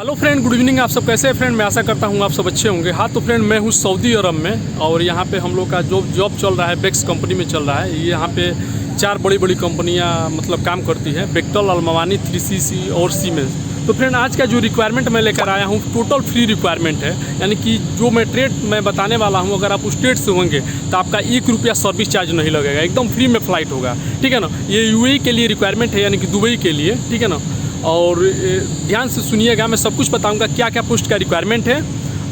Hello friend, good evening. आप सब कैसे हैं फ्रेंड? मैं आशा करता हूँ आप सब अच्छे होंगे। हाँ तो फ्रेंड, मैं हूँ सऊदी अरब में और यहाँ पे हम लोग का जॉब चल रहा है, बेक्स कंपनी में चल रहा है। ये यहाँ पे 4 बड़ी बड़ी कंपनियाँ मतलब काम करती है, बेक्टल, अल-मवानी, 3CC और सीमेंस। तो फ्रेंड, आज का जो रिक्वायरमेंट मैं लेकर आया हूँ टोटल फ्री रिक्वायरमेंट है, यानी कि जो मैं ट्रेड मैं बताने वाला हूँ, अगर आप उस ट्रेड से होंगे तो आपका 1 रुपया सर्विस चार्ज नहीं लगेगा, एकदम फ्री में फ़्लाइट होगा, ठीक है ना। ये यूएई के लिए रिक्वायरमेंट है, यानी कि दुबई के लिए, ठीक है ना। और ध्यान से सुनिएगा, मैं सब कुछ बताऊंगा क्या क्या पोस्ट का रिक्वायरमेंट है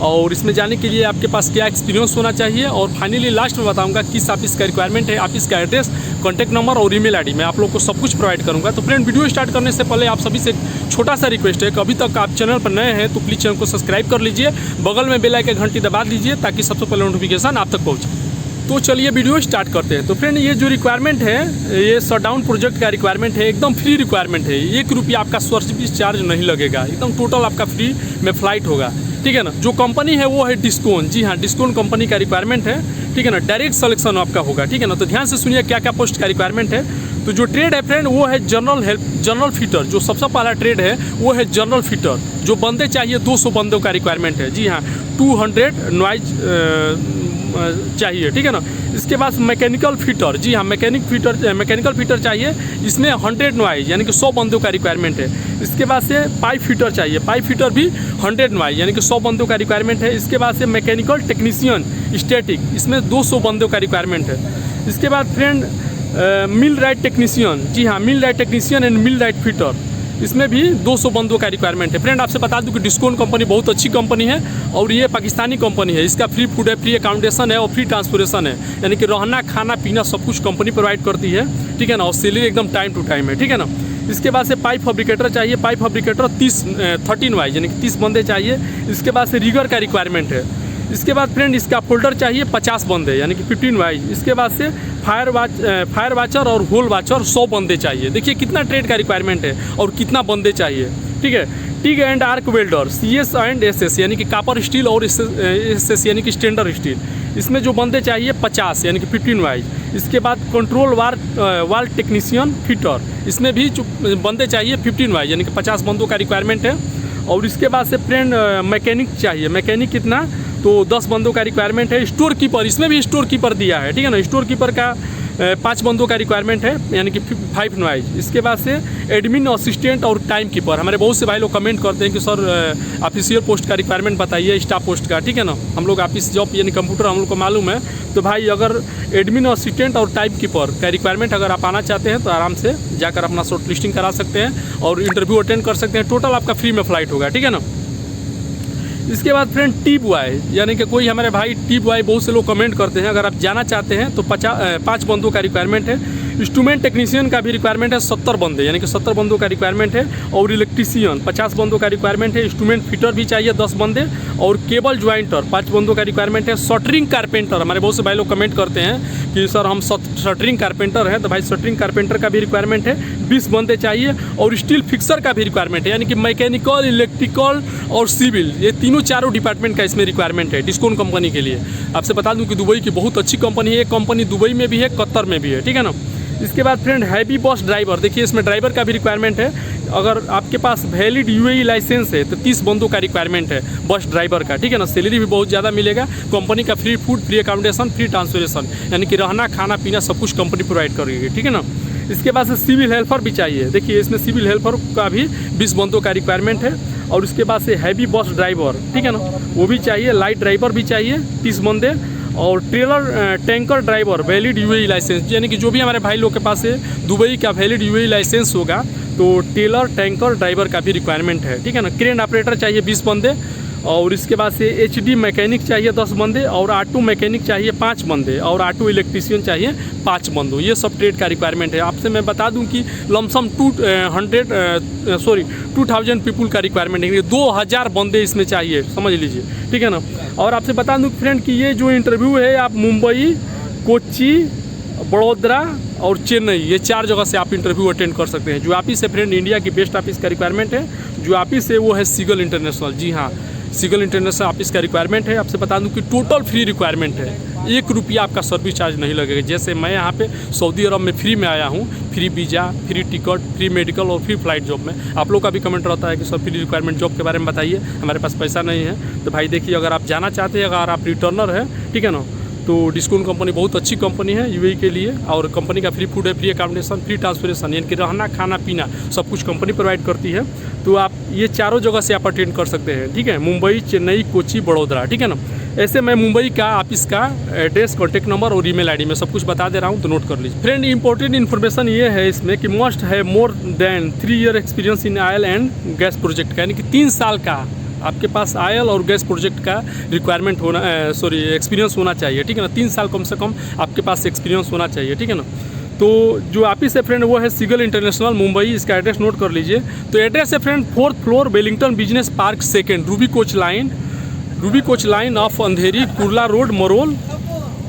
और इसमें जाने के लिए आपके पास क्या एक्सपीरियंस होना चाहिए, और फाइनली लास्ट में बताऊंगा किस ऑफिस का रिक्वायरमेंट है, ऑफिस का एड्रेस, कॉन्टैक्ट नंबर और ईमेल आईडी मैं आप लोग को सब कुछ प्रोवाइड करूंगा। तो फ्रेंड, वीडियो स्टार्ट करने से पहले आप सभी से एक छोटा सा रिक्वेस्ट है कि अभी तक आप चैनल पर नए हैं तो प्लीज़ चैनल को सब्सक्राइब कर लीजिए, बगल में बेल आइकन घंटी दबा दीजिए ताकि सबसे पहले नोटिफिकेशन आप तक पहुँचे। तो चलिए वीडियो स्टार्ट करते हैं। तो फ्रेंड, ये जो रिक्वायरमेंट है ये शटडाउन प्रोजेक्ट का रिक्वायरमेंट है, एकदम फ्री रिक्वायरमेंट है, 1 रुपया आपका सर्विस चार्ज नहीं लगेगा, एकदम टोटल आपका फ्री में फ़्लाइट होगा, ठीक है ना। जो कंपनी है वो है डिस्कोन, जी हाँ, डिस्कोन कंपनी का रिक्वायरमेंट है, ठीक है ना। डायरेक्ट सिलेक्शन आपका होगा, ठीक है ना। तो ध्यान से सुनिए क्या क्या पोस्ट का रिक्वायरमेंट है। तो जो ट्रेड है फ्रेंड वो है जनरल फिटर। जो सबसे पहला ट्रेड है वो है जनरल फिटर। जो बंदे चाहिए 200 बंदों का रिक्वायरमेंट है, जी हाँ, 200 नॉइज चाहिए, ठीक है ना। इसके बाद मैकेनिकल फिटर, जी हाँ, मैकेनिकल फिटर चाहिए, इसमें 100 नॉइज यानी कि 100 बंदों का रिक्वायरमेंट है। इसके बाद से पाइप फिटर चाहिए, पाइप फिटर भी 100 नॉइज यानी कि 100 बंदों का रिक्वायरमेंट है। इसके बाद से मैकेनिकल टेक्नीशियन स्टैटिक, इसमें 200 बंदों का रिक्वायरमेंट है। इसके बाद फ्रेंड मिल राइट टेक्नीशियन, जी हाँ, millwright technician and millwright fitter, इसमें भी 200 बंदों का रिक्वायरमेंट है। फ्रेंड, आपसे बता दूं कि डिस्कोन कंपनी बहुत अच्छी कंपनी है और ये पाकिस्तानी कंपनी है। इसका फ्री फूड है, फ्री अकाउंटेशन है और फ्री ट्रांसपोर्टेशन है, यानी कि रहना खाना पीना सब कुछ कंपनी प्रोवाइड करती है, ठीक है ना। और सैलरी एकदम टाइम टू टाइम है, ठीक है ना। इसके बाद से पाइप फैब्रिकेटर चाहिए, पाइप फैब्रिकेटर 13 वाइज यानी कि 30 बंदे चाहिए। इसके बाद से रिगर का रिक्वायरमेंट है। इसके बाद फ्रेंड इसका फोल्डर चाहिए 50 बंदे यानी कि 15 वाइज। इसके बाद से फायर वाचर और होल वाचर 100 बंदे चाहिए। देखिए कितना ट्रेड का रिक्वायरमेंट है और कितना बंदे चाहिए, ठीक है। TIG and arc welder, CS and SS यानी कि कापर स्टील और SS यानी कि स्टैंडर्ड स्टील, इसमें जो बंदे चाहिए 50 यानी कि 15 वाइज। इसके बाद कंट्रोल वाल टेक्नीशियन फिटर, इसमें भी जो बंदे चाहिए 15 वाइज यानी कि 50 बंदों का रिक्वायरमेंट है। और इसके बाद से फ्रेंड मैकेनिक चाहिए, मैकेनिक कितना, तो 10 बंदों का रिक्वायरमेंट है। स्टोर कीपर, इसमें भी स्टोर कीपर दिया है, ठीक है ना। स्टोर कीपर का 5 बंदों का रिक्वायरमेंट है यानी कि 5 नॉइज। इसके बाद से एडमिन असिस्टेंट और टाइम कीपर, हमारे बहुत से भाई लोग कमेंट करते हैं कि सर ऑफिशियल पोस्ट का रिक्वायरमेंट बताइए, स्टाफ पोस्ट का, ठीक है ना। हम लोग ऑफिस जॉब यानी कंप्यूटर हम लोग को मालूम है। तो भाई अगर एडमिन असिस्टेंट और टाइम कीपर का रिक्वायरमेंट अगर आप आना चाहते हैं तो आराम से जाकर अपना शॉर्ट लिस्टिंग करा सकते हैं और इंटरव्यू अटेंड कर सकते हैं। टोटल आपका फ्री में फ़्लाइट होगा, ठीक है ना। इसके बाद फ्रेंड टिप बॉय, यानी कि कोई हमारे भाई टिप बॉय बहुत से लोग कमेंट करते हैं, अगर आप जाना चाहते हैं तो 5 बंदों का रिक्वायरमेंट है। इंस्ट्रूमेंट टेक्नीशियन का भी रिक्वायरमेंट है 70 बंदे यानी कि 70 बंदों का रिक्वायरमेंट है। और इलेक्ट्रीशियन 50 बंदों का रिक्वायरमेंट है। इंस्ट्रूमेंट फिटर भी चाहिए 10 बंदे और केबल ज्वाइंटर 5 बंदों का रिक्वायरमेंट है। शटरिंग कारपेंटर, हमारे बहुत से भाई लोग कमेंट करते हैं कि सर हम शटरिंग कारपेंटर हैं, तो भाई शटरिंग कारपेंटर का भी रिक्वायरमेंट है, 20 बंदे चाहिए। और स्टील फिक्सर का भी रिक्वायरमेंट है, यानी कि मैकेनिकल, इलेक्ट्रिकल और सिविल, ये चारों डिपार्टमेंट का इसमें रिक्वायरमेंट है डिस्कोन कंपनी के लिए। आपसे बता दूं कि दुबई की बहुत अच्छी कंपनी है, ये कंपनी दुबई में भी है, कतर में भी है, ठीक है ना। इसके बाद फ्रेंड हैवी बस ड्राइवर, देखिए इसमें ड्राइवर का भी रिक्वायरमेंट है। अगर आपके पास वैलिड यूएई लाइसेंस है तो 30 बंदों का रिक्वायरमेंट है बस ड्राइवर का, ठीक है ना। सैलरी भी बहुत ज़्यादा मिलेगा, कंपनी का free food, free accommodation, free transportation, यानी कि रहना खाना पीना सब कुछ कंपनी प्रोवाइड करेगी, ठीक है ना। इसके बाद से सिविल हेल्पर भी चाहिए, देखिए इसमें सिविल हेल्पर का भी 20 बंदों का रिक्वायरमेंट है। और उसके बाद से हैवी बस ड्राइवर, ठीक है ना, वो भी चाहिए। लाइट ड्राइवर भी चाहिए 30 बंदे। और trailer tanker driver valid UAE licence, यानी कि जो भी हमारे भाई लोग के पास है दुबई का वैलिड यूएई लाइसेंस होगा तो ट्रेलर टैंकर ड्राइवर का भी रिक्वायरमेंट है, ठीक है ना। क्रेन ऑपरेटर चाहिए 20 बंदे। और इसके बाद से HD मैकेनिक चाहिए 10 बंदे और ऑटो मैकेनिक चाहिए 5 बंदे और ऑटो इलेक्ट्रीशियन चाहिए 5 बंदों। ये सब ट्रेड का रिक्वायरमेंट है। आपसे मैं बता दूं कि लमसम 2000 पीपुल का रिक्वायरमेंट है, 2000 बंदे इसमें चाहिए, समझ लीजिए, ठीक है ना। और आपसे बता दूं फ्रेंड कि ये जो इंटरव्यू है आप मुंबई, कोच्चि, बड़ोदरा और चेन्नई, ये 4 जगह से आप इंटरव्यू अटेंड कर सकते हैं। जो ऑफिस है फ्रेंड इंडिया की बेस्ट ऑफिस का रिक्वायरमेंट है, जो ऑफिस है वो है सीगल इंटरनेशनल, जी हाँ, सीगल इंटरनेशनल ऑफिस का रिक्वायरमेंट है। आपसे बता दूं कि टोटल फ्री रिक्वायरमेंट है, 1 रुपया आपका सर्विस चार्ज नहीं लगेगा। जैसे मैं यहाँ पे सऊदी अरब में फ्री में आया हूँ, free visa, free ticket, free medical और फ्री फ्लाइट जॉब में। आप लोग का भी कमेंट रहता है कि सब फ्री रिक्वायरमेंट जॉब के बारे में बताइए, हमारे पास पैसा नहीं है। तो भाई देखिए, अगर आप जाना चाहते हैं, अगर आप रिटर्नर है, ठीक है ना, तो डिस्काउंट कंपनी बहुत अच्छी कंपनी है यूएई के लिए। और कंपनी का फ्री फूड है, फ्री अकोमोडेशन, फ्री ट्रांसपोर्टेशन, यानी कि रहना खाना पीना सब कुछ कंपनी प्रोवाइड करती है। तो आप ये चारों जगह से आप अटेंड कर सकते हैं, ठीक है, मुंबई, चेन्नई, कोची, बड़ोदरा, ठीक है ना। ऐसे मैं मुंबई का ऑफिस का एड्रेस, कॉन्टैक्ट नंबर और ईमेल आईडी में सब कुछ बता दे रहा हूँ, तो नोट कर लीजिए। फ्रेंड, इंपॉर्टेंट इन्फॉर्मेशन ये है इसमें कि मस्ट है more than 3 year experience in oil and gas project का, यानी कि 3 साल का आपके पास ऑयल और गैस प्रोजेक्ट का रिक्वायरमेंट होना, एक्सपीरियंस होना चाहिए, ठीक है ना। 3 साल कम से कम आपके पास एक्सपीरियंस होना चाहिए, ठीक है ना। तो जो ऑफिस है फ्रेंड वो है सीगल इंटरनेशनल मुंबई, इसका एड्रेस नोट कर लीजिए। तो एड्रेस है friend 4th floor Wellington business park 2nd, Ruby coach line off Andheri, Kurla road, Marol,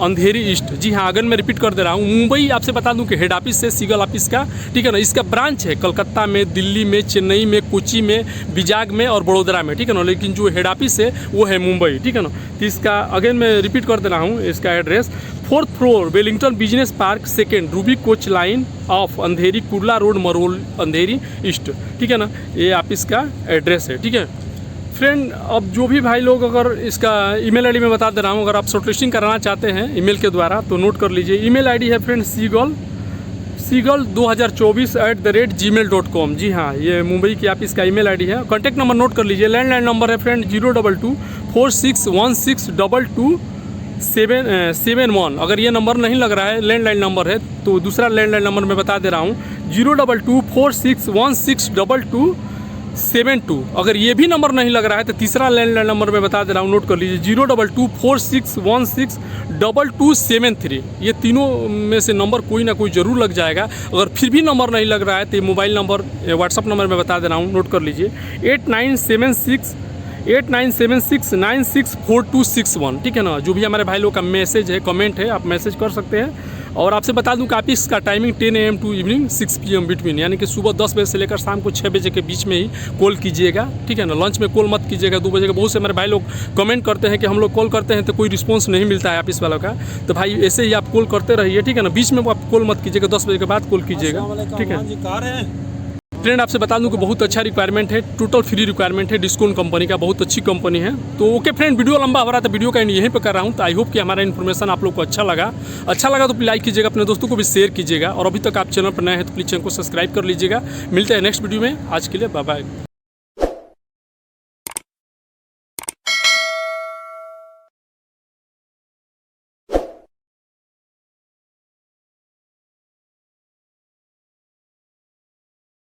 Andheri east. जी हाँ, अगर मैं रिपीट कर दे रहा हूँ, मुंबई आपसे बता दूं कि हेड ऑफिस है सीगल ऑफिस का, ठीक है ना। इसका ब्रांच है कलकत्ता में, दिल्ली में, चेन्नई में, कोची में, विजाग में और बड़ोदरा में, ठीक है ना। लेकिन जो हेड ऑफिस है वो है मुंबई, ठीक है ना। तो इसका अगेन मैं रिपीट कर दे रहा हूँ, इसका address 4th floor Wellington business park 2nd, Ruby coach line off Andheri, Kurla road, Marol, Andheri east, ठीक है ना। ये ऑफिस का एड्रेस है, ठीक है फ्रेंड। अब जो भी भाई लोग, अगर इसका ईमेल आईडी में बता दे रहा हूँ, अगर आप शॉर्टलिस्टिंग कराना चाहते हैं ईमेल के द्वारा तो नोट कर लीजिए। ईमेल आईडी है फ्रेंड seagal2024@gmail.com। जी हाँ, ये मुंबई की ऑफिस का ईमेल आईडी है। कॉन्टैक्ट नंबर नोट कर लीजिए। लैंडलाइन नंबर है फ्रेंड 02246162271। अगर ये नंबर नहीं लग रहा है, लैंडलाइन नंबर है, तो दूसरा लैंडलाइन नंबर मैं बता दे रहा हूँ 02246162272। अगर ये भी नंबर नहीं लग रहा है तो तीसरा लैंडलाइन नंबर मैं बता दे रहा हूँ, नोट कर लीजिए 02246162273। ये तीनों में से नंबर कोई ना कोई ज़रूर लग जाएगा। अगर फिर भी नंबर नहीं लग रहा है तो ये मोबाइल नंबर, व्हाट्सअप नंबर मैं बता दे रहा हूँ, नोट कर लीजिए 8976964261, ठीक है ना। जो भी हमारे भाई लोग का मैसेज है, कमेंट है, आप मैसेज कर सकते हैं। और आपसे बता दूं कि ऑफिस का timing 10 AM to evening 6 PM between, यानी कि सुबह 10 बजे से लेकर शाम को 6 बजे के बीच में ही कॉल कीजिएगा, ठीक है ना। लंच में कॉल मत कीजिएगा 2 बजे का। बहुत से हमारे भाई लोग कमेंट करते हैं कि हम लोग कॉल करते हैं तो कोई रिस्पॉन्स नहीं मिलता है ऑफिस वालों का। तो भाई ऐसे ही आप कॉल करते रहिए, ठीक है ना। बीच में आप कॉल मत कीजिएगा, 10 बजे के बाद कॉल कीजिएगा, ठीक है फ्रेंड। आपसे बता दूं कि बहुत अच्छा रिक्वायरमेंट है, टोटल फ्री रिक्वायरमेंट है, डिस्काउंट कंपनी का, बहुत अच्छी कंपनी है। तो ओके फ्रेंड, वीडियो लंबा हो रहा था, वीडियो का एंड यहीं पे कर रहा हूं। तो आई होप कि हमारा इन्फॉर्मेशन आप लोग को अच्छा लगा तो प्लीज़ लाइक कीजिएगा, अपने दोस्तों को भी शेयर कीजिएगा। और अभी तक आप चैनल पर नए हैं तो प्लीज़ चैनल को सब्सक्राइब कर लीजिएगा। मिलते हैं नेक्स्ट वीडियो में, आज के लिए बाय बाय।